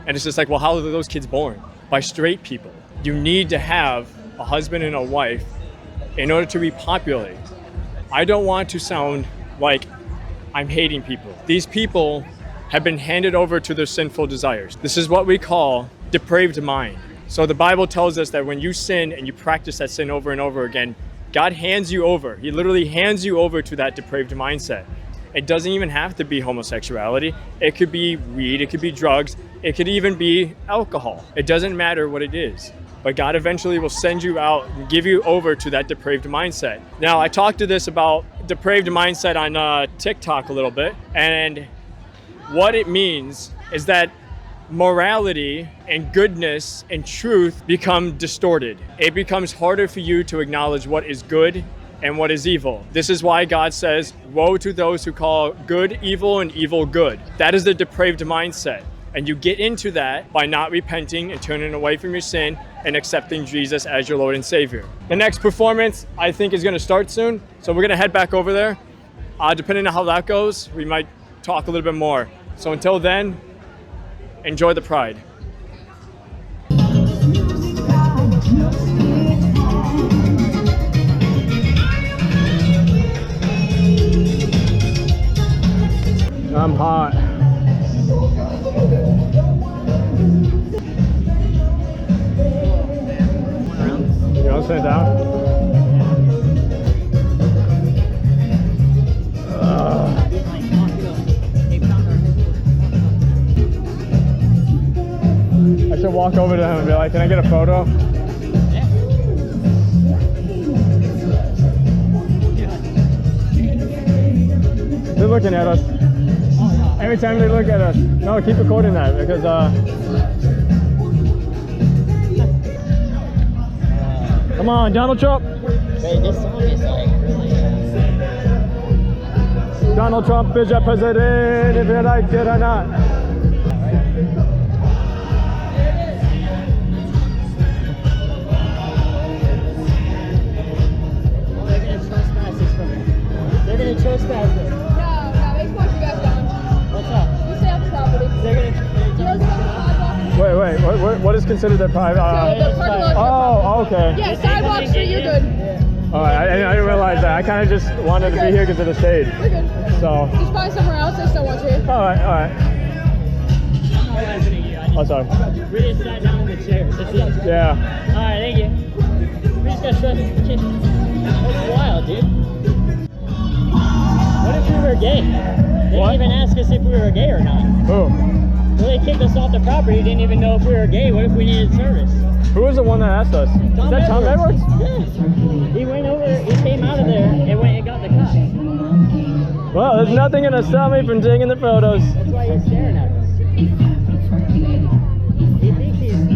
And it's just like, well, how are those kids born? By straight people. You need to have a husband and a wife in order to repopulate. I don't want to sound like I'm hating people. These people have been handed over to their sinful desires. This is what we call depraved mind. So the Bible tells us that when you sin and you practice that sin over and over again, God hands you over. He literally hands you over to that depraved mindset. It doesn't even have to be homosexuality. It could be weed, it could be drugs, it could even be alcohol. It doesn't matter what it is. But God eventually will send you out and give you over to that depraved mindset. Now, I talked to this about depraved mindset on TikTok a little bit, and what it means is that morality and goodness and truth become distorted. It becomes harder for you to acknowledge what is good and what is evil. This is why God says, woe to those who call good evil and evil good. That is the depraved mindset. And you get into that by not repenting and turning away from your sin and accepting Jesus as your Lord and Savior. The next performance, I think, is gonna start soon. So we're gonna head back over there. Depending on how that goes, we might talk a little bit more. So until then, enjoy the pride. I'm hot. You want to sit down? I should walk over to him and be like, can I get a photo? They're looking at us. Every time they look at us. No, keep recording that because come on, Donald Trump. Wait, this song is like really Donald Trump is your president, if you like it or not. They're gonna trespass it. No, they want you guys down. What's up? You stay off the property. They're gonna. Wait, what is considered the private? The parking lot. Oh, okay. Yeah, sidewalk street, you're good. All right, I didn't realize that. I kind of just wanted to be here because of the shade. You're good. So. Just find somewhere else. They still want you. All right. Oh, sorry. We just sat down in the chairs. That's it. Yeah. All right, thank you. We just got stressed. That's wild, dude. What if we were gay? They didn't even ask us if we were gay or not. Who? Well, they kicked us off the property. Didn't even know if we were gay. What if we needed service? Who was the one that asked us? Is that Tom Edwards? Yes. He went over. He came out of there and went and got the cops. Well, there's nothing gonna stop me from taking the photos. That's why he's staring at us. He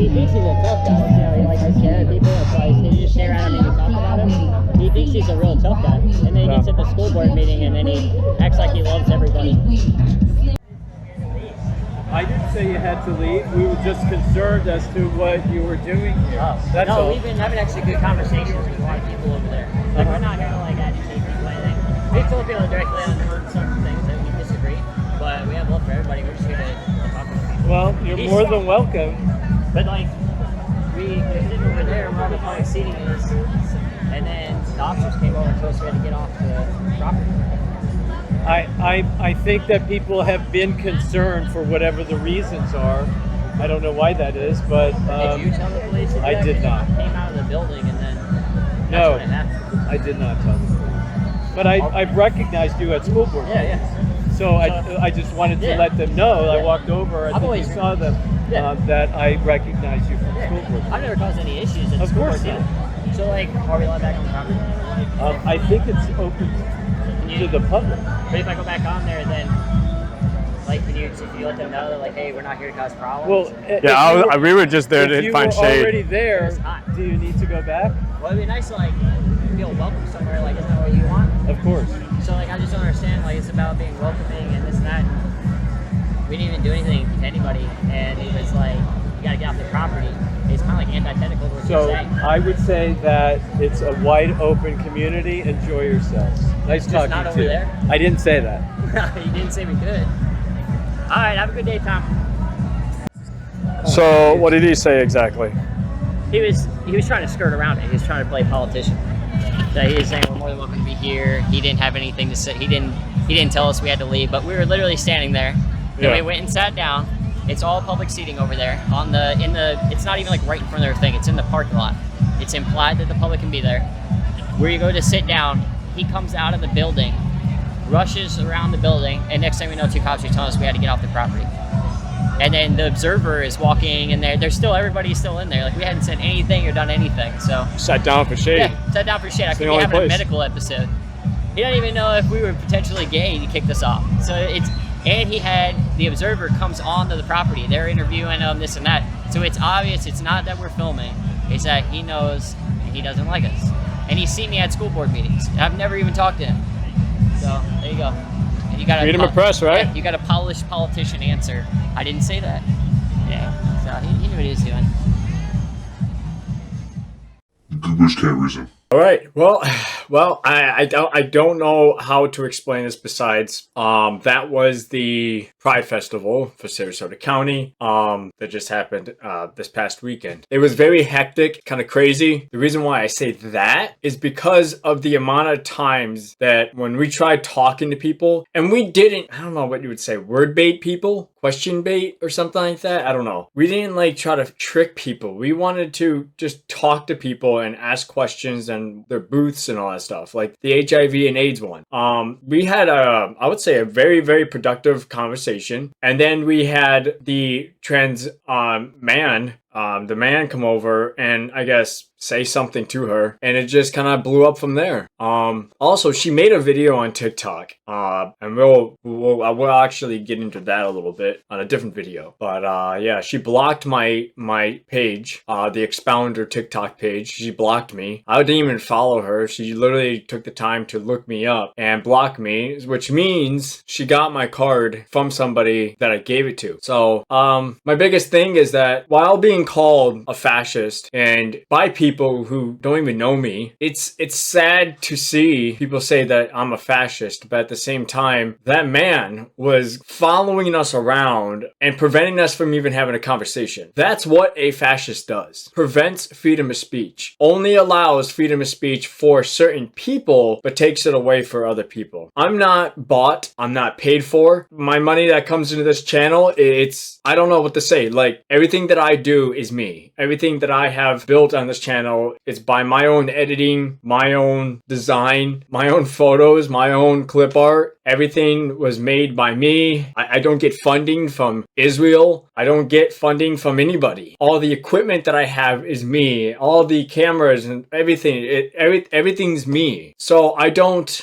thinks he's a tough guy. You know, he likes to stare at people. That's why you just stare at him and you talk about him. He thinks he's a real tough guy. And then he gets at the school board meeting and then he acts like he loves everybody. I didn't say you had to leave. We were just concerned as to what you were doing here. That's all. We've been having actually good conversations with a lot of people over there. Like, we're not here to like agitate people or anything. We've told people directly on certain things that we disagree, but we have love for everybody. We're just here to talk to people. Well, you're more than welcome. But like, we sitting over there where all the public seating is, and then the officers came over and told us we had to get off the property. I think that people have been concerned for whatever the reasons are. I don't know why that is, but did you tell the police? I did not. Came out of the building and then no, that's when it happened. I did not tell the police. But I've recognized you at school board. Yeah. So I just wanted to let them know. I walked over. I think you saw them that I recognized you from school board. I've never caused any issues at the school board either. So like, are we allowed back on the property? I think it's open to the public. But if I go back on there, then like, if you let them know that like, hey, we're not here to cause problems. Well, yeah, we were just there to find shade. If you were already there, do you need to go back? Well, it'd be nice to like feel welcome somewhere. Like, isn't that what you want? Of course. So like, I just don't understand. Like, it's about being welcoming and this and that. We didn't even do anything to anybody, and it was like, you gotta get off the property. It's kind of like antithetical to what you're saying. So I would say that it's a wide open community. Enjoy yourselves. Nice Just talking not to over you. there? I didn't say that. You didn't say we could. All right, have a good day, Tom. So what did he say exactly? He was trying to skirt around it. He was trying to play politician. So he was saying we're more than welcome to be here. He didn't have anything to say. He didn't tell us we had to leave, but we were literally standing there. Then we went and sat down. It's all public seating over there. It's not even like right in front of their thing. It's in the parking lot. It's implied that the public can be there. Where you go to sit down, he comes out of the building rushes around the building, and next thing we know, 2 cops are telling us we had to get off the property. And then the observer is walking, and everybody's still in there. Like, we hadn't said anything or done anything, so. Sat down for shade. Yeah, sat down for shade. I could be having a medical episode. He didn't even know if we were potentially gay, and he kicked us off. So and he had, the observer comes onto the property. They're interviewing him, this and that. So it's obvious, it's not that we're filming. It's that he knows he doesn't like us. And he's seen me at school board meetings. I've never even talked to him. So, there you go. And you got freedom of press, right? Yeah, you got a polished politician answer. I didn't say that. Yeah, so he knew what he was doing. Goobers can't reason. All right. Well, I don't know how to explain this besides that was the Pride Festival for Sarasota County that just happened this past weekend. It was very hectic, kind of crazy. The reason why I say that is because of the amount of times that when we tried talking to people and we didn't, I don't know what you would say, word bait people, question bait or something like that. I don't know. We didn't like try to trick people. We wanted to just talk to people and ask questions and their booths and all that stuff, like the HIV and AIDS one. We had I would say a very, very productive conversation. And then we had the trans man come over and I guess say something to her, and it just kind of blew up from there. Also, she made a video on TikTok, and we'll actually get into that a little bit on a different video. But yeah, she blocked my page, the Expounder TikTok page. She blocked me. I didn't even follow her. She literally took the time to look me up and block me, which means she got my card from somebody that I gave it to. So my biggest thing is that while being called a fascist and by people who don't even know me, it's sad to see people say that I'm a fascist, but at the same time, that man was following us around and preventing us from even having a conversation. That's what a fascist does. Prevents freedom of speech. Only allows freedom of speech for certain people, but takes it away for other people. I'm not bought. I'm not paid for. My money that comes into this channel, I don't know what to say. Like, everything that I do is me. Everything that I have built on this channel, it's by my own editing, my own design, my own photos, my own clip art. Everything was made by me. I don't get funding from Israel. I don't get funding from anybody. All the equipment that I have is me. All the cameras and everything, everything's me. So I don't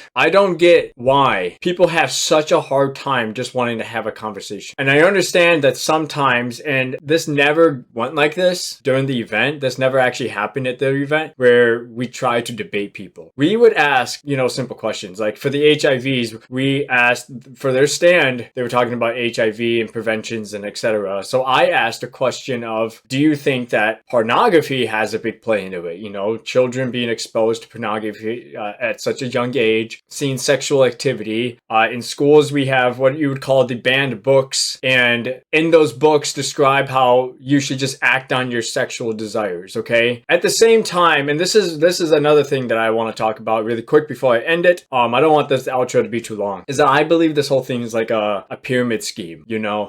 get why people have such a hard time just wanting to have a conversation. And I understand that sometimes, and this never went like this during the event. This never actually happened at the event where we tried to debate people. We would ask, simple questions. Like for the HIVs, we asked for their stand. They were talking about HIV and preventions and etc. So I asked a question of, do you think that pornography has a big play into it? Children being exposed to pornography at such a young age, seeing sexual activity. In schools, we have what you would call the banned books. And in those books describe how you should just act on your sexual desires, okay? At the same time, and this is another thing that I want to talk about really quick before I end it. I don't want this outro to be too long. Is that I believe this whole thing is like a pyramid scheme,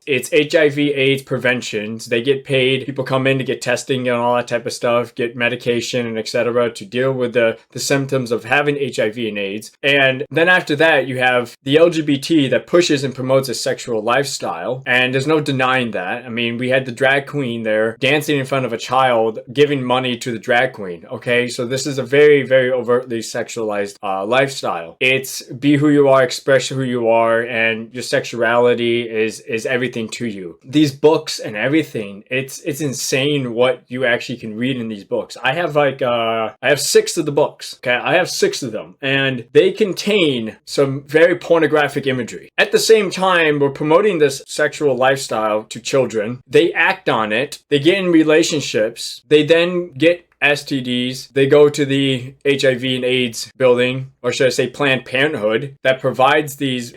It's HIV, AIDS preventions. They get paid. People come in to get testing and all that type of stuff, get medication and etc. to deal with the symptoms of having HIV and AIDS. And then after that, you have the LGBT that pushes and promotes a sexual lifestyle. And there's no denying that. I mean, we had the drag queen there dancing in front of a child, giving money to the drag queen. Okay, so this is a very, very overtly sexualized lifestyle. It's be who you are, express who you are, and your sexuality is everything to you. These books and everything, it's insane what you actually can read in these books. I have I have 6 of the books. Okay, I have 6 of them, and they contain some very pornographic imagery. At the same time, we're promoting this sexual lifestyle to children. They act on it. They get in relationships. They then get STDs. They go to the HIV and AIDS building, or should I say Planned Parenthood, that provides these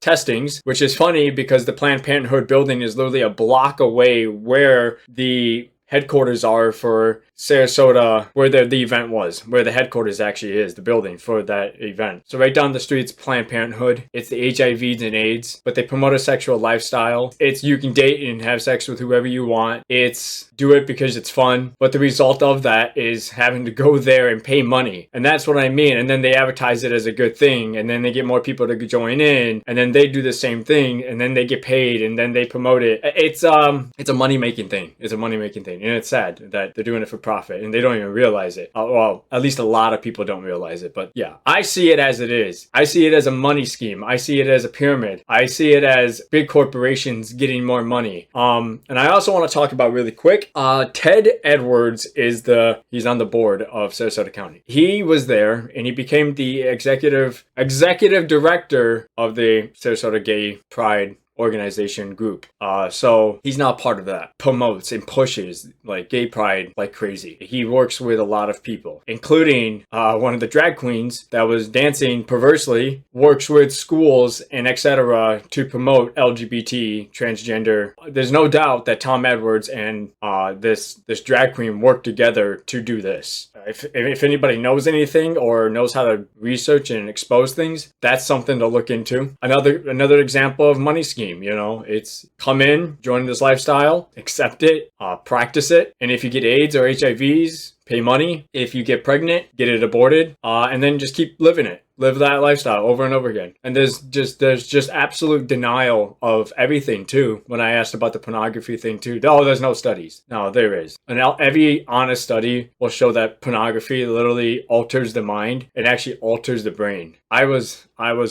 testings, which is funny because the Planned Parenthood building is literally a block away where the headquarters are for Sarasota, where the event was, where the headquarters actually is, the building for that event. So right down the street's Planned Parenthood. It's the HIV and AIDS, but they promote a sexual lifestyle. It's you can date and have sex with whoever you want. It's do it because it's fun. But the result of that is having to go there and pay money. And that's what I mean. And then they advertise it as a good thing. And then they get more people to join in. And then they do the same thing. And then they get paid. And then they promote it. It's a money-making thing. It's a money-making thing. And it's sad that they're doing it for profit. And they don't even realize it. Well, at least a lot of people don't realize it. But yeah, I see it as it is. I see it as a money scheme. I see it as a pyramid. I see it as big corporations getting more money. And I also want to talk about really quick, Ted Edwards he's on the board of Sarasota County. He was there and he became the executive director of the Sarasota Gay Pride organization group. So he's not part of that. Promotes and pushes like gay pride like crazy. He works with a lot of people, including one of the drag queens that was dancing perversely, works with schools and etc. to promote LGBT, transgender. There's no doubt that Tom Edwards and this drag queen worked together to do this. If anybody knows anything or knows how to research and expose things, that's something to look into. Another example of money scheme. It's come in, join this lifestyle, accept it, practice it, and if you get AIDS or HIVs, pay money. If you get pregnant, get it aborted, and then just keep living it. Live that lifestyle over and over again. And there's just absolute denial of everything too. When I asked about the pornography thing too, there's no studies. No, there is. And every honest study will show that pornography literally alters the mind. It actually alters the brain. I was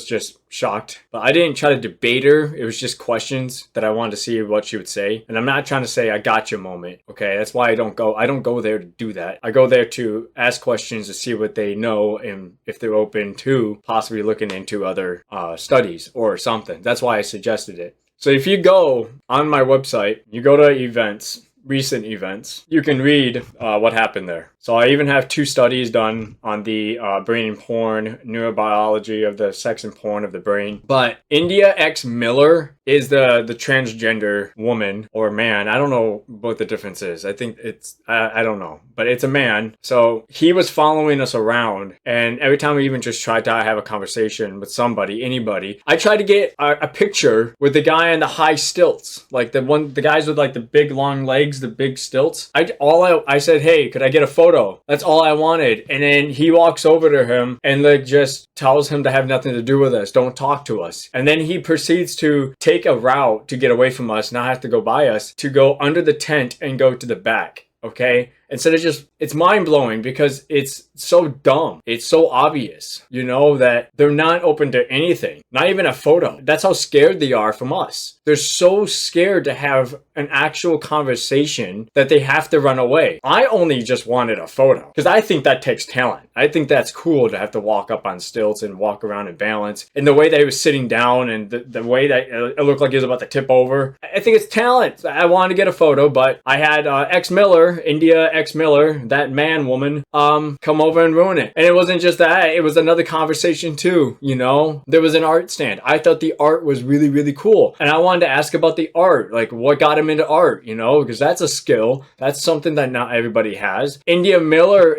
just shocked, but I didn't try to debate her. It was just questions that I wanted to see what she would say. And I'm not trying to say I got your moment. Okay, that's why I don't go there to do that. I go there to ask questions to see what they know and if they're open to possibly looking into other studies or something. That's why I suggested it. So if you go on my website, you go to events, recent events, you can read what happened there. So I even have 2 studies done on the brain and porn, neurobiology of the sex and porn of the brain. But India X Miller is the transgender woman or man. I don't know what the difference is. I think I don't know, but it's a man. So he was following us around, and every time we even just tried to have a conversation with somebody, anybody, I tried to get a picture with the guy on the high stilts, like the guys with like the big long legs, the big stilts. I said, hey, could I get a photo? That's all I wanted. And then he walks over to him and like just tells him to have nothing to do with us. Don't talk to us. And then he proceeds to take a route to get away from us, not have to go by us, to go under the tent and go to the back. Okay? Instead of it's mind-blowing because it's so dumb. It's so obvious, that they're not open to anything. Not even a photo. That's how scared they are from us. They're so scared to have an actual conversation that they have to run away. I only just wanted a photo because I think that takes talent. I think that's cool to have to walk up on stilts and walk around and balance. And the way that he was sitting down and the way that it looked like he was about to tip over. I think it's talent. I wanted to get a photo, but I had X Miller, India X Miller, that man woman, come over and ruin it. And it wasn't just that, it was another conversation too, There was an art stand. I thought the art was really, really cool. And I wanted to ask about the art, like what got him into art, because that's a skill. That's something that not everybody has. India Miller,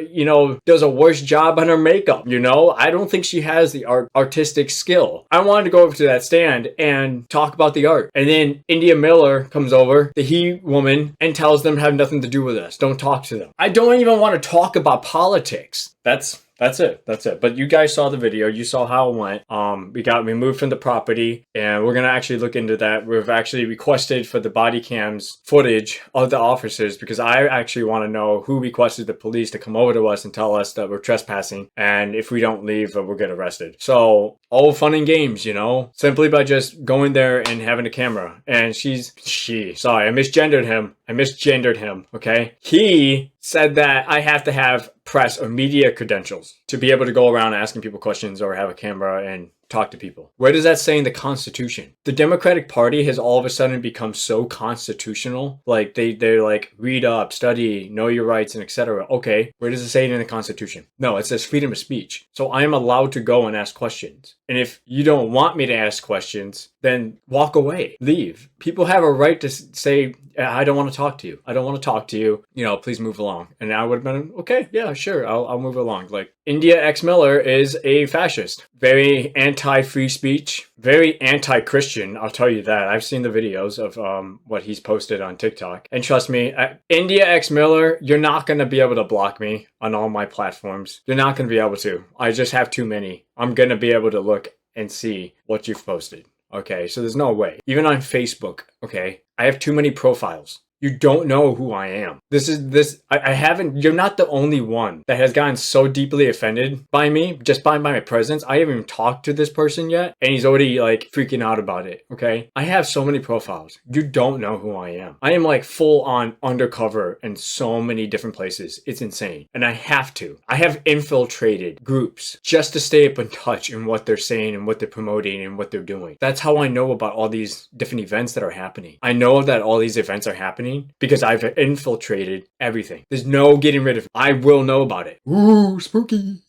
does a worse job on her makeup, I don't think she has the artistic skill. I wanted to go over to that stand and talk about the art. And then India Miller comes over, the he woman, and tells them to have nothing to do with us. Don't talk to them. I don't even want to talk about politics. That's it. But you guys saw the video. You saw how it went. We got removed from the property, and we're gonna actually look into that. We've actually requested for the body cams footage of the officers because I actually want to know who requested the police to come over to us and tell us that we're trespassing, and if we don't leave, we'll get arrested. So all fun and games, simply by just going there and having a camera. And sorry, I misgendered him. Okay, he said that I have to have press or media credentials to be able to go around asking people questions or have a camera and talk to people. Where does that say in the Constitution? The Democratic Party has all of a sudden become so constitutional. Like they're like, read up, study, know your rights, and etc. Okay, where does it say it in the Constitution? No, it says freedom of speech. So I am allowed to go and ask questions. And if you don't want me to ask questions, then walk away, leave. People have a right to say, I don't want to talk to you. I don't want to talk to you. You know, please move along. And I would have been, okay, yeah, sure, I'll move along. Like, India X Miller is a fascist. Very anti-free speech. Very anti-Christian, I'll tell you that. I've seen the videos of what he's posted on TikTok. And trust me, India X Miller, you're not going to be able to block me on all my platforms. You're not going to be able to. I just have too many. I'm going to be able to look and see what you've posted. Okay, so there's no way. Even on Facebook, okay, I have too many profiles. You don't know who I am. I haven't, you're not the only one that has gotten so deeply offended by me, just by my presence. I haven't even talked to this person yet, and he's already like freaking out about it, okay? I have so many profiles. You don't know who I am. I am like full on undercover in so many different places. It's insane. And I have to. I have infiltrated groups just to stay up in touch in what they're saying and what they're promoting and what they're doing. That's how I know about all these different events that are happening. I know that all these events are happening because I've infiltrated everything. There's no getting rid of it. I will know about it. Ooh, spooky.